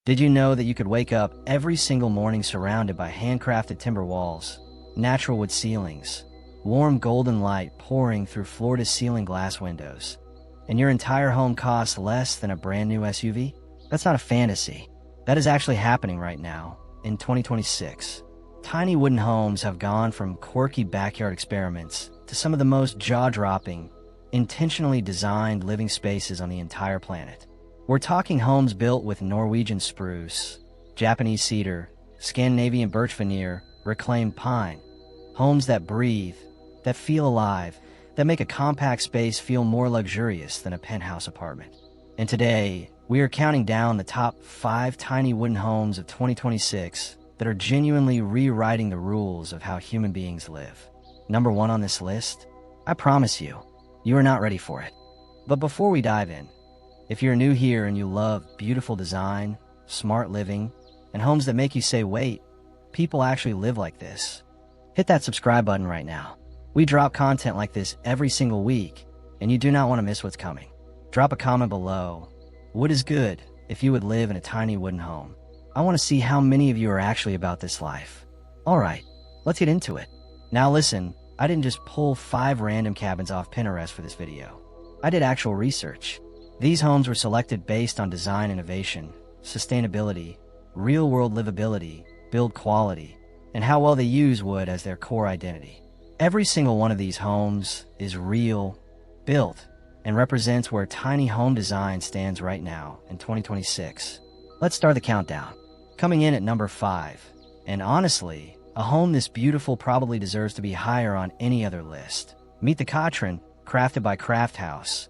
Did you know that you could wake up every single morning surrounded by handcrafted timber walls, natural wood ceilings, warm golden light pouring through floor-to-ceiling glass windows, and your entire home costs less than a brand new SUV? That's not a fantasy. That is actually happening right now, in 2026. Tiny wooden homes have gone from quirky backyard experiments to some of the most jaw-dropping, intentionally designed living spaces on the entire planet. We're talking homes built with Norwegian spruce, Japanese cedar, Scandinavian birch veneer, reclaimed pine. Homes that breathe, that feel alive, that make a compact space feel more luxurious than a penthouse apartment. And today, we are counting down the top 5 tiny wooden homes of 2026 that are genuinely rewriting the rules of how human beings live. Number 1 on this list? I promise you, you are not ready for it. But before we dive in, if you're new here and you love beautiful design, smart living, and homes that make you say, wait, people actually live like this, hit that subscribe button right now. We drop content like this every single week, and you do not want to miss what's coming. Drop a comment below. Wood is good if you would live in a tiny wooden home. I want to see how many of you are actually about this life. Alright, let's get into it. Now listen, I didn't just pull 5 random cabins off Pinterest for this video. I did actual research. These homes were selected based on design innovation, sustainability, real-world livability, build quality, and how well they use wood as their core identity. Every single one of these homes is real, built, and represents where tiny home design stands right now in 2026. Let's start the countdown. Coming in at number 5, and honestly, a home this beautiful probably deserves to be higher on any other list. Meet the Katran, crafted by Craft House,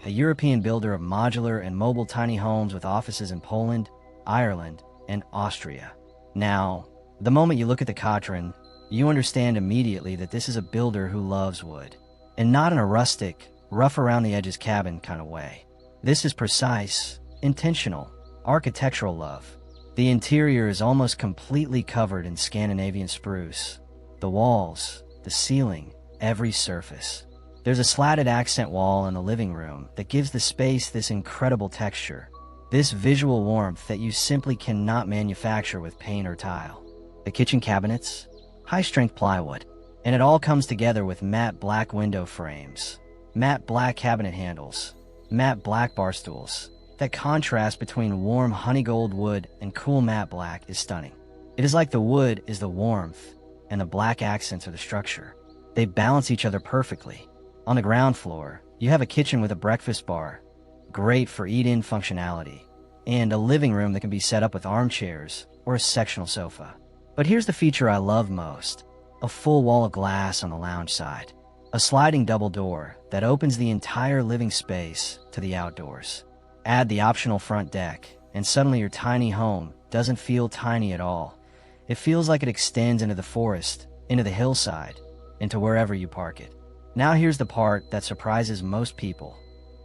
a European builder of modular and mobile tiny homes with offices in Poland, Ireland, and Austria. Now, the moment you look at the Katran, you understand immediately that this is a builder who loves wood, and not in a rustic, rough-around-the-edges cabin kind of way. This is precise, intentional, architectural love. The interior is almost completely covered in Scandinavian spruce. The walls, the ceiling, every surface. There's a slatted accent wall in the living room that gives the space this incredible texture, this visual warmth that you simply cannot manufacture with paint or tile. The kitchen cabinets, high-strength plywood, and it all comes together with matte black window frames, matte black cabinet handles, matte black bar stools. That contrast between warm honey gold wood and cool matte black is stunning. It is like the wood is the warmth and the black accents are the structure. They balance each other perfectly. On the ground floor, you have a kitchen with a breakfast bar, great for eat-in functionality, and a living room that can be set up with armchairs or a sectional sofa. But here's the feature I love most: a full wall of glass on the lounge side, a sliding double door that opens the entire living space to the outdoors. Add the optional front deck, and suddenly your tiny home doesn't feel tiny at all. It feels like it extends into the forest, into the hillside, into wherever you park it. Now here's the part that surprises most people.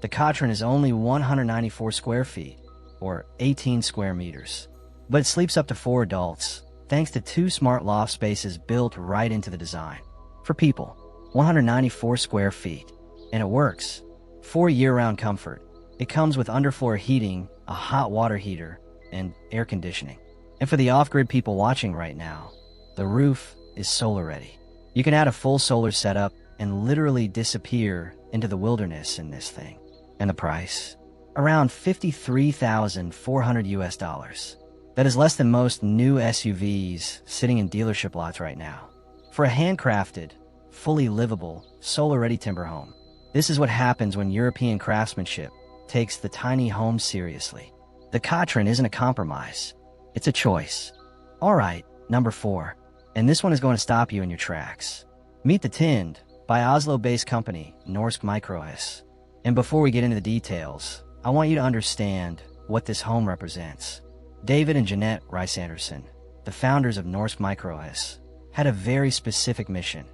The Katran is only 194 square feet, or 18 square meters. But it sleeps up to 4 adults, thanks to 2 smart loft spaces built right into the design. For people, 194 square feet. And it works. 4 year-round comfort. It comes with underfloor heating, a hot water heater, and air conditioning. And for the off-grid people watching right now, the roof is solar ready. You can add a full solar setup and literally disappear into the wilderness in this thing. And the price? Around $53,400 US. That is less than most new SUVs sitting in dealership lots right now. For a handcrafted, fully livable, solar-ready timber home. This is what happens when European craftsmanship takes the tiny home seriously. The Katran isn't a compromise. It's a choice. Alright, number 4. And this one is going to stop you in your tracks. Meet the Tind, by Oslo-based company, Norsk Microhus. And before we get into the details, I want you to understand what this home represents. David and Jeanette Rice-Anderson, the founders of Norsk Microhus, had a very specific mission: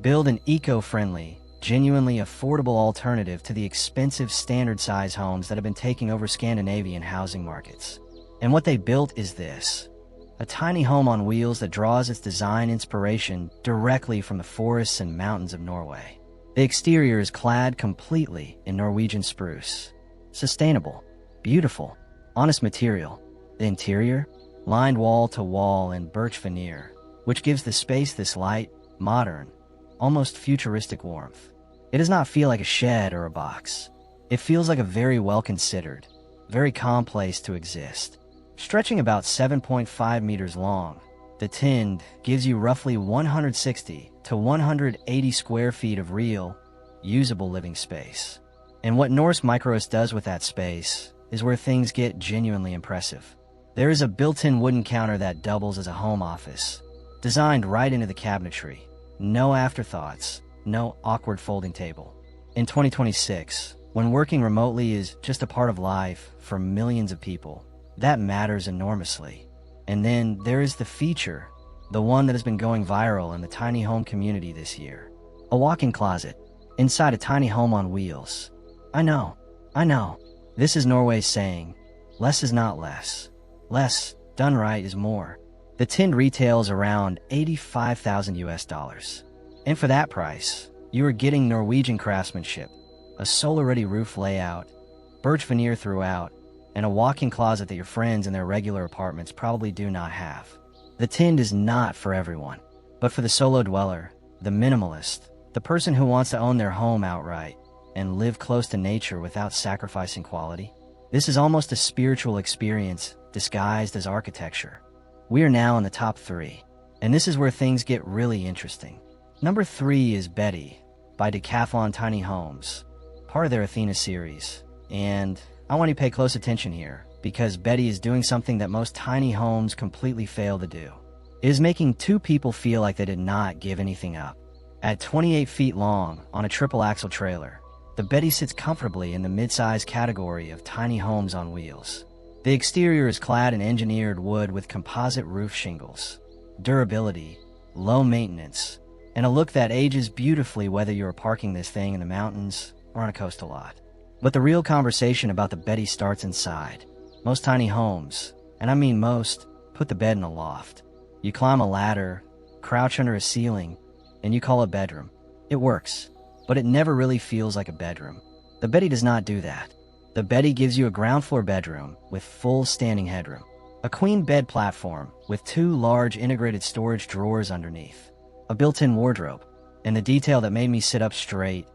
build an eco-friendly, genuinely affordable alternative to the expensive standard-size homes that have been taking over Scandinavian housing markets. And what they built is this: a tiny home on wheels that draws its design inspiration directly from the forests and mountains of Norway. The exterior is clad completely in Norwegian spruce. Sustainable, beautiful, honest material. The interior? Lined wall to wall in birch veneer, which gives the space this light, modern, almost futuristic warmth. It does not feel like a shed or a box. It feels like a very well-considered, very calm place to exist. Stretching about 7.5 meters long, the Tind gives you roughly 160 to 180 square feet of real, usable living space. And what Norse Micros does with that space is where things get genuinely impressive. There is a built-in wooden counter that doubles as a home office, designed right into the cabinetry. No afterthoughts, no awkward folding table. In 2026, when working remotely is just a part of life for millions of people, that matters enormously. And then there is the feature, the one that has been going viral in the tiny home community this year. A walk-in closet, inside a tiny home on wheels. I know. This is Norway's saying, less is not less. Less, done right, is more. The Tind retails around $85,000 US. And for that price, you are getting Norwegian craftsmanship, a solar-ready roof layout, birch veneer throughout, and a walk-in closet that your friends in their regular apartments probably do not have. The Tind is not for everyone, but for the solo dweller, the minimalist, the person who wants to own their home outright and live close to nature without sacrificing quality. This is almost a spiritual experience disguised as architecture. We are now in the top 3, and this is where things get really interesting. Number 3 is Betty by Decathlon Tiny Homes, part of their Athena series. And I want you to pay close attention here, because Betty is doing something that most tiny homes completely fail to do. It is making 2 people feel like they did not give anything up. At 28 feet long on a triple-axle trailer, the Betty sits comfortably in the mid-size category of tiny homes on wheels. The exterior is clad in engineered wood with composite roof shingles, durability, low maintenance, and a look that ages beautifully whether you are parking this thing in the mountains or on a coastal lot. But the real conversation about the Betty starts inside. Most tiny homes, and I mean most, put the bed in a loft. You climb a ladder, crouch under a ceiling, and you call it bedroom. It works, but it never really feels like a bedroom. The Betty does not do that. The Betty gives you a ground floor bedroom with full standing headroom, a queen bed platform with 2 large integrated storage drawers underneath, a built-in wardrobe, and the detail that made me sit up straight,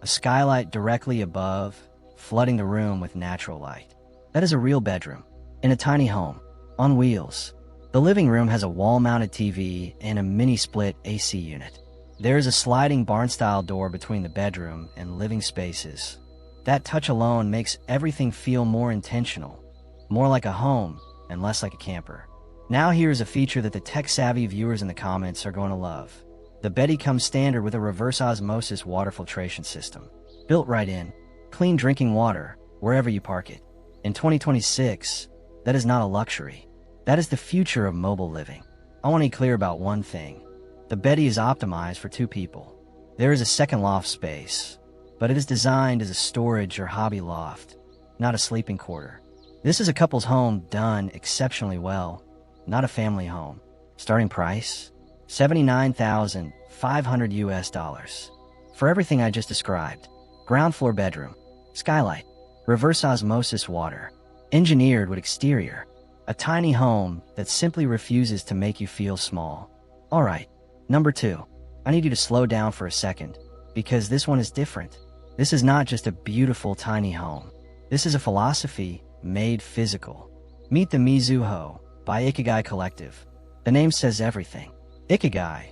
a skylight directly above, flooding the room with natural light. That is a real bedroom, in a tiny home, on wheels. The living room has a wall-mounted TV and a mini-split AC unit. There is a sliding barn-style door between the bedroom and living spaces. That touch alone makes everything feel more intentional, more like a home and less like a camper. Now here's a feature that the tech-savvy viewers in the comments are going to love. The Betty comes standard with a reverse osmosis water filtration system, built right in. Clean drinking water, wherever you park it. In 2026, that is not a luxury. That is the future of mobile living. I want to be clear about one thing. The Betty is optimized for 2 people. There is a second loft space, but it is designed as a storage or hobby loft, not a sleeping quarter. This is a couple's home done exceptionally well, not a family home. Starting price? $79,500 US. For everything I just described. Ground floor bedroom, skylight, reverse osmosis water, engineered wood exterior, a tiny home that simply refuses to make you feel small. Alright, number 2. I need you to slow down for a second, because this one is different. This is not just a beautiful tiny home. This is a philosophy made physical. Meet the Mizu Ho by Ikigai Collective. The name says everything. Ikigai,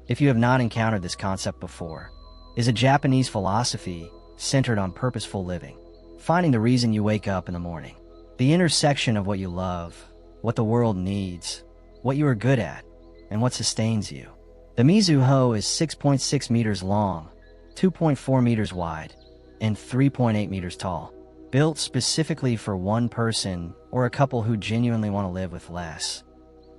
if you have not encountered this concept before, is a Japanese philosophy centered on purposeful living, finding the reason you wake up in the morning, the intersection of what you love, what the world needs, what you are good at, and what sustains you. The Mizu Ho is 6.6 meters long, 2.4 meters wide, and 3.8 meters tall, built specifically for one person or a couple who genuinely want to live with less.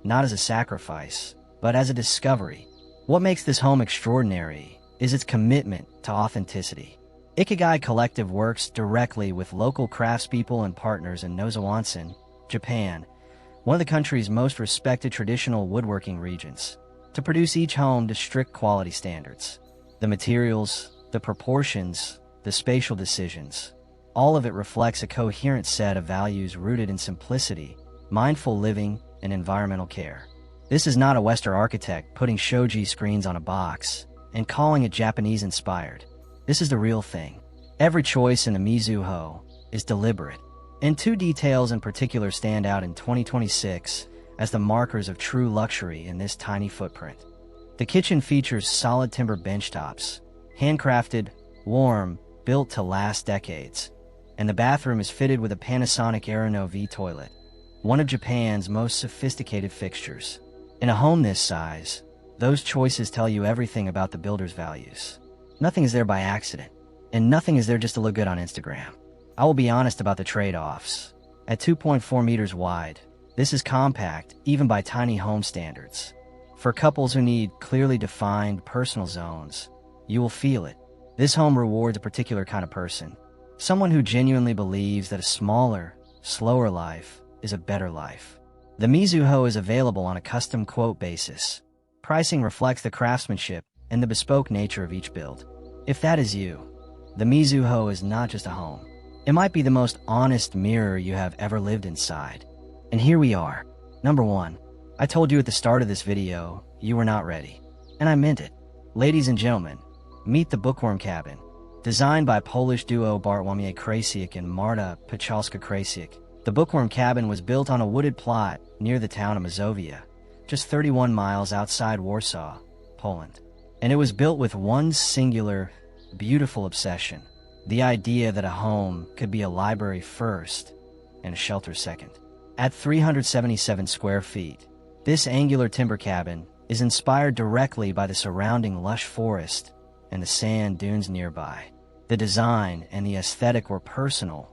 Not as a sacrifice, but as a discovery. What makes this home extraordinary is its commitment to authenticity. Ikigai Collective works directly with local craftspeople and partners in Nozawansen, Japan, one of the country's most respected traditional woodworking regions, to produce each home to strict quality standards. The materials, the proportions, the spatial decisions, all of it reflects a coherent set of values rooted in simplicity, mindful living, and environmental care. This is not a Western architect putting shoji screens on a box and calling it Japanese-inspired. This is the real thing. Every choice in the Mizu Ho is deliberate, and two details in particular stand out in 2026 as the markers of true luxury in this tiny footprint. The kitchen features solid timber benchtops, handcrafted, warm, built to last decades, and the bathroom is fitted with a Panasonic Aerono V toilet, one of Japan's most sophisticated fixtures. In a home this size, those choices tell you everything about the builder's values. Nothing is there by accident, and nothing is there just to look good on Instagram. I will be honest about the trade-offs. At 2.4 meters wide, this is compact, even by tiny home standards. For couples who need clearly defined personal zones, you will feel it. This home rewards a particular kind of person. Someone who genuinely believes that a smaller, slower life is a better life. The Mizu Ho is available on a custom quote basis. Pricing reflects the craftsmanship and the bespoke nature of each build. If that is you, the Mizu Ho is not just a home. It might be the most honest mirror you have ever lived inside. And here we are. Number 1. I told you at the start of this video, you were not ready. And I meant it. Ladies and gentlemen, meet the Bookworm cabin. Designed by Polish duo Bartłomiej Krasiuk and Marta Pachalska-Krasiuk, the Bookworm cabin was built on a wooded plot near the town of Mazovia, just 31 miles outside Warsaw, Poland. And it was built with one singular, beautiful obsession: the idea that a home could be a library first and a shelter second. At 377 square feet, this angular timber cabin is inspired directly by the surrounding lush forest and the sand dunes nearby. The design and the aesthetic were personal.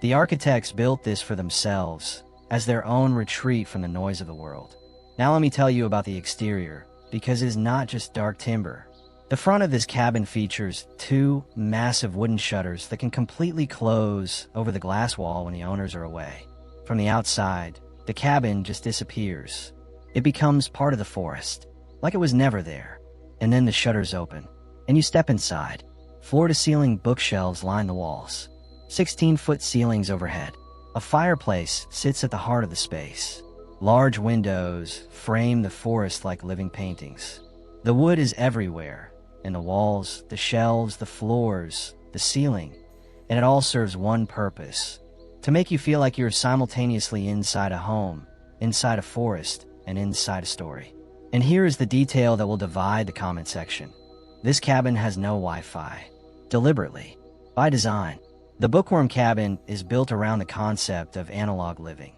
The architects built this for themselves, as their own retreat from the noise of the world. Now let me tell you about the exterior, because it is not just dark timber. The front of this cabin features two massive wooden shutters that can completely close over the glass wall when the owners are away. From the outside, the cabin just disappears. It becomes part of the forest, like it was never there. And then the shutters open, and you step inside. Floor-to-ceiling bookshelves line the walls. 16-foot ceilings overhead. A fireplace sits at the heart of the space. Large windows frame the forest like living paintings. The wood is everywhere, in the walls, the shelves, the floors, the ceiling, and it all serves one purpose: to make you feel like you're simultaneously inside a home, inside a forest, and inside a story. And here is the detail that will divide the comment section. This cabin has no Wi-Fi. Deliberately, by design. The Bookworm cabin is built around the concept of analog living,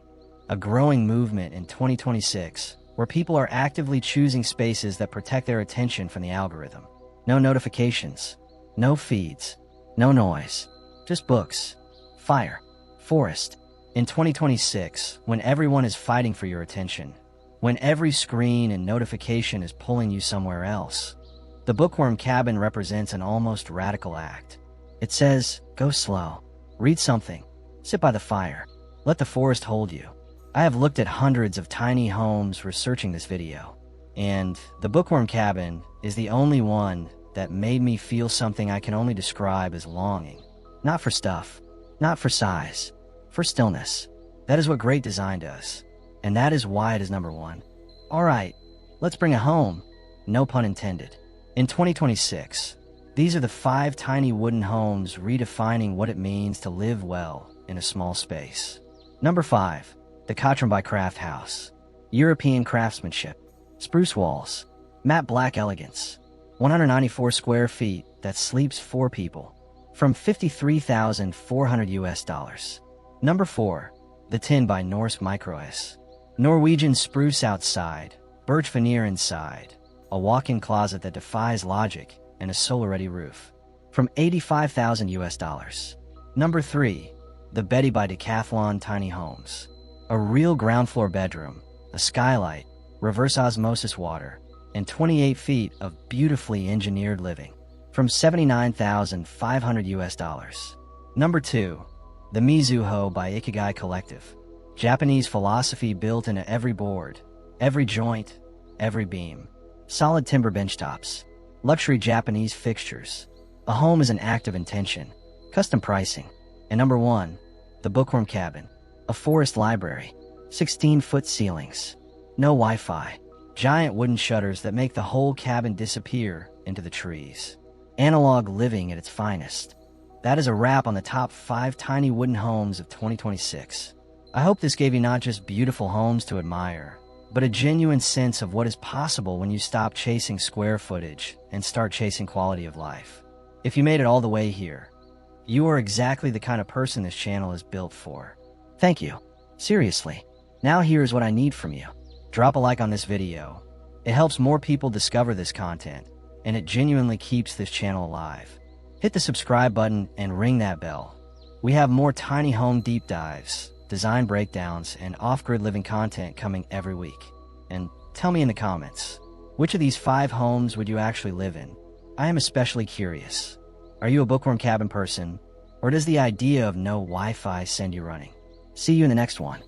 a growing movement in 2026 where people are actively choosing spaces that protect their attention from the algorithm. No notifications, no feeds, no noise, just books, fire, forest. In 2026, when everyone is fighting for your attention, when every screen and notification is pulling you somewhere else, the Bookworm cabin represents an almost radical act. It says, go slow, read something, sit by the fire, let the forest hold you. I have looked at hundreds of tiny homes researching this video, and the Bookworm cabin is the only one that made me feel something I can only describe as longing. Not for stuff, not for size, for stillness. That is what great design does, and that is why it is number 1. All right, let's bring it home. No pun intended. In 2026, these are the 5 tiny wooden homes redefining what it means to live well in a small space. Number 5, the Katran by Craft House. European craftsmanship, spruce walls, matte black elegance, 194 square feet that sleeps 4 people, from $53,400 US. Number 4, the Tin by Norsk Microes. Norwegian spruce outside, birch veneer inside, a walk-in closet that defies logic, and a solar-ready roof, from $85,000 US. Number 3, the Betty by Decathlon Tiny Homes. A real ground floor bedroom, a skylight, reverse osmosis water, and 28 feet of beautifully engineered living, from $79,500 US. Number 2, the Mizu Ho by Ikigai Collective. Japanese philosophy built into every board, every joint, every beam. Solid timber benchtops, luxury Japanese fixtures. A home is an act of intention, custom pricing. And number 1, the Bookworm cabin, a forest library. 16-foot ceilings. No Wi-Fi. Giant wooden shutters that make the whole cabin disappear into the trees. Analog living at its finest. That is a wrap on the top 5 tiny wooden homes of 2026. I hope this gave you not just beautiful homes to admire, but a genuine sense of what is possible when you stop chasing square footage and start chasing quality of life. If you made it all the way here, you are exactly the kind of person this channel is built for. Thank you. Seriously. Now here's what I need from you. Drop a like on this video. It helps more people discover this content, and it genuinely keeps this channel alive. Hit the subscribe button and ring that bell. We have more tiny home deep dives, design breakdowns, and off-grid living content coming every week. And tell me in the comments, which of these 5 homes would you actually live in? I am especially curious. Are you a Bookworm cabin person, or does the idea of no Wi-Fi send you running? See you in the next one.